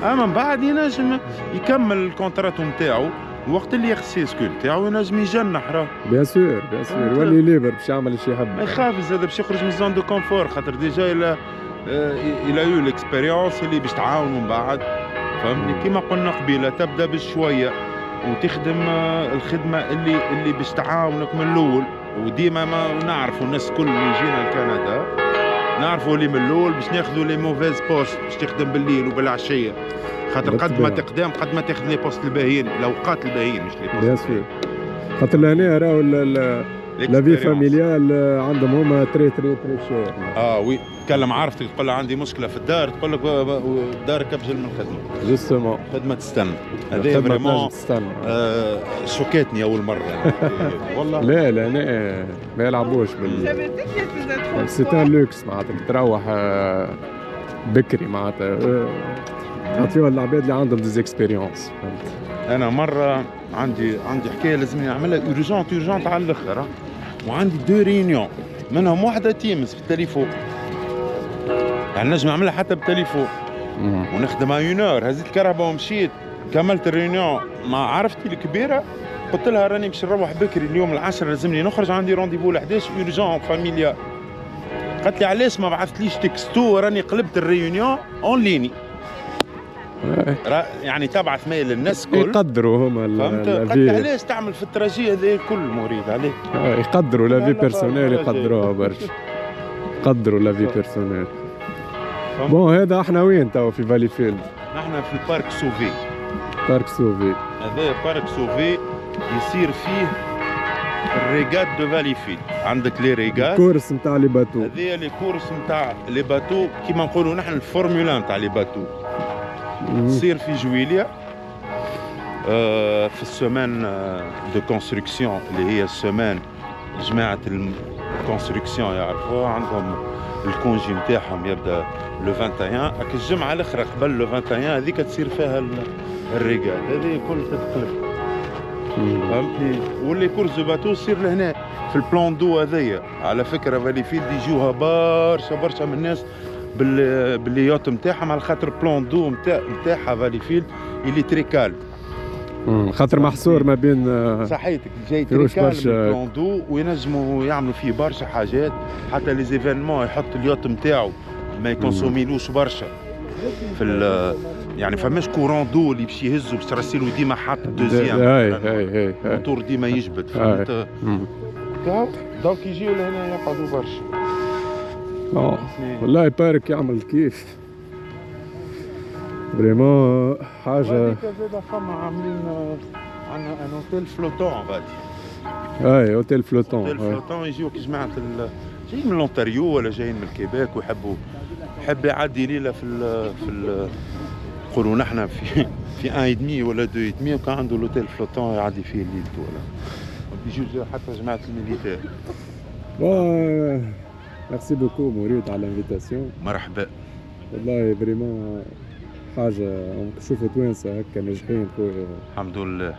اما من بعد ينجم يكمل الكونترات نتاعو، وقت اللي يخصي سكول نتاعو ينجم يجنح. راه بيان سور يولي ليبر باش يعمل اللي يحب، ما يخافش هذا باش يخرج من زون دو كونفور، خاطر ديجا الى يو ليكسبيريونس اللي باش تعاونوا من بعد. فهمتني كيما قلنا قبيله، تبدا بشويه وتخدم الخدمه اللي باش تعاونك من الاول. وديما ما نعرفوا الناس الكل اللي يجينا لكندا نعرفوا اللي من الاول باش ناخذوا لي موفيز بوست باش تخدم بالليل وبالعشيه، خاطر قد ما تقدم قد ما تاخذ لي بوست الباهيين، الاوقات الباهيين مش لي بوست. خاطر لهنا راهو لا في فاميليال عندهم هما تري شير. وي تكلم عارفتك تقول له عندي مشكله في الدار، تقول لك دارك ابجل من الخدمه. جوستومون خدمه تستنى، هذا فريمون شوكاتني اول مره. والله لا ما يلعبوش سيتان لوكس معناتها تروح بكري معناتها عطيوها العباد اللي عندهم ديزيكسبيريونس. انا مره عندي حكايه لازمني نعملها اورجونت على الاخر، وعندي 2 ريونيون منهم واحده تيمز في التليفون، يعني نجم نعملها حتى بالتليفون ونخدمها 1 اور. هزيت الكهرباء ومشيت كملت الريونيون مع عرفتي الكبيره، قلت لها راني باش نروح بكري اليوم 10 لازمني نخرج، عندي رونديفو 11 اورجون فاميليا. قالت لي علاش ما بعثتليش تكستو، راني قلبت الريونيون اون ليني. يعني تبعث ميل للناس كل يقدروا هما قالت لي علاش تعمل في التراجي هذا كل مريض عليك. يقدروا لا في بيرسونيل، يقدروها برشا، يقدروا لا في بيرسونيل. بون هذا احنا وين تو في فالي فيلد؟ نحن في البارك سوفي. هذا بارك سوفي يصير فيه الريغات دو فالي فيلد. عندك لي ريغات كورس نتاع لي باتو، هذه لي كورس نتاع لي باتو كيما نقولوا نحن الفورمولا نتاع لي باتو. تصير في جويليا في السمان دو كونستركسيون اللي هي السمان جماعة الكونستركسيون يعرفوها، عندهم الكونجي نتاعهم يبدا لو 21 هاك الجمعة الأخرى قبل لو 21 هذيك تصير فيها الريغات هذه كل تتقلب. فهمتني. واللي كورس دو باتو تصير لهنا في البلان دو هذيا. على فكرة فالي فيلد يجوها برشا من الناس بالليوت نتاعهم على خاطر بلان دو نتاعها فالي فيلد اللي تريكال، خاطر محصور ما بين صحيتك جاي تريكال بلان دو، وينجموا يعملوا فيه برشا حاجات، حتى لي زيفينمون يحط اليوت نتاعو ما يكونسوميلوش برشا في يعني فماش كورون دو اللي باش يهزوا باش ترسلوا ديما حاط دوزيام الموتور ديما يجبد. فهمت. دونك يجيو لهنا يقعدوا برشا. والله بارك يعمل كيف فريمون حاجه. زاد فما عاملين عندنا ان اوتيل فلوتون غادي. اوتيل فلوتون. يجيوك جماعه جايين من لونتاريو ولا جايين من الكيباك ويحبوا يحب يعدي ليله في نقولوا نحن في 1.5 ولا 2.5 وكان عنده لوتيل فلوتون يعدي فيه ليلته ولا بيجوا حتى جماعه الميليتير. ميرسي بوكو موريد على الانفيتاسيون. مرحبا. والله فريمون حاجه نشوفوا توانسه هكا ناجحين خويا. الحمد لله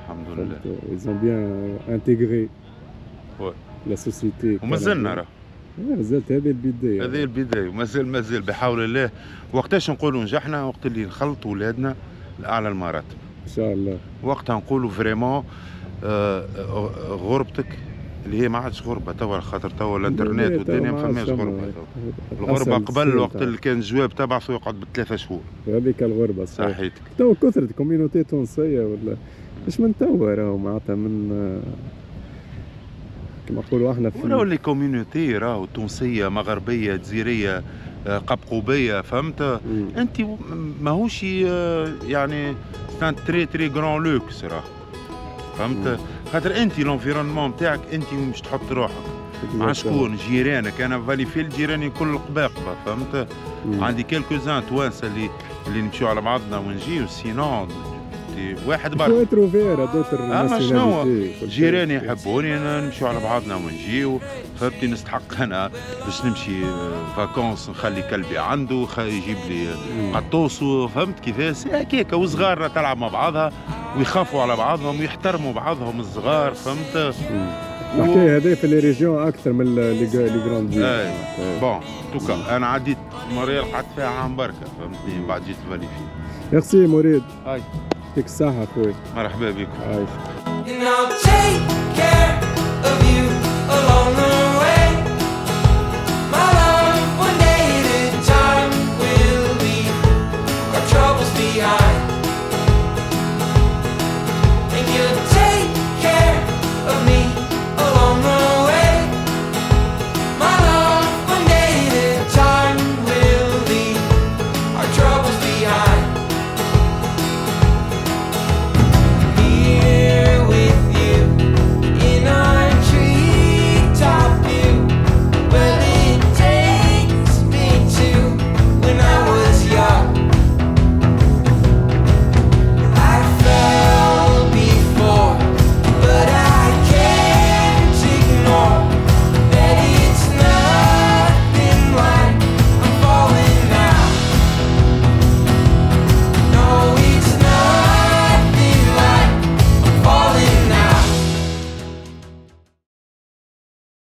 ils ont bien intégré la société. ومازلنا راه مازالت هذه البدايه ومازال بحول الله. وقتاش نقولوا نجحنا؟ وقت اللي نخلطوا ولادنا لاعلى المراتب ان شاء الله. وقتها نقولوا فريمون غربتك اللي هي ما عادش غربه توا، خاطر توا الانترنت والدنيا ما فماش غربه توا. الغربه قبل الوقت اللي كان الجواب تبعثه يقعد ب3 شهور، هذيك الغربه صحيح. توا كثرت كوميونيتي تونسيه ولا مش من توا راهو معناتها من كما نقولوا احنا في ولا اللي كوميونيتي راهو تونسيه مغربيه جزيريه قبقوبيه، فهمت؟ انت ماهوش يعني سان تري تري غران لوكس راه، فهمت؟ خاطر انت لونفيرونمون نتاعك انت مش تحط روحك مع شكون؟ جيرانك. انا في فالي فيل جيراني كل قباقبه، فهمت؟ عندي كيلكو زان توانسه اللي نمشيو على بعضنا ونجيو، سينون واحد برك اما شنو جيراني يحبوني نمشيو على بعضنا ونجيو، فهمتني؟ نستحق انا باش نمشي فاكونس نخلي كلبي عنده يجيب لي قطوسو، فهمت كيفاش؟ هكاك وصغارنا تلعب مع بعضها ويخافوا على بعضهم ويحترموا بعضهم الصغار، فهمت؟ الحكايه هذه في لي ريجيون اكثر من لي غراند فيل. بون توكا انا عديت موريال قعدت فيها عام بركه، فهمتني؟ بعد جيت فالي فيل. ميرسي مريد، هاي يعطيك الصحة خويا. مرحبا بكم. عايش.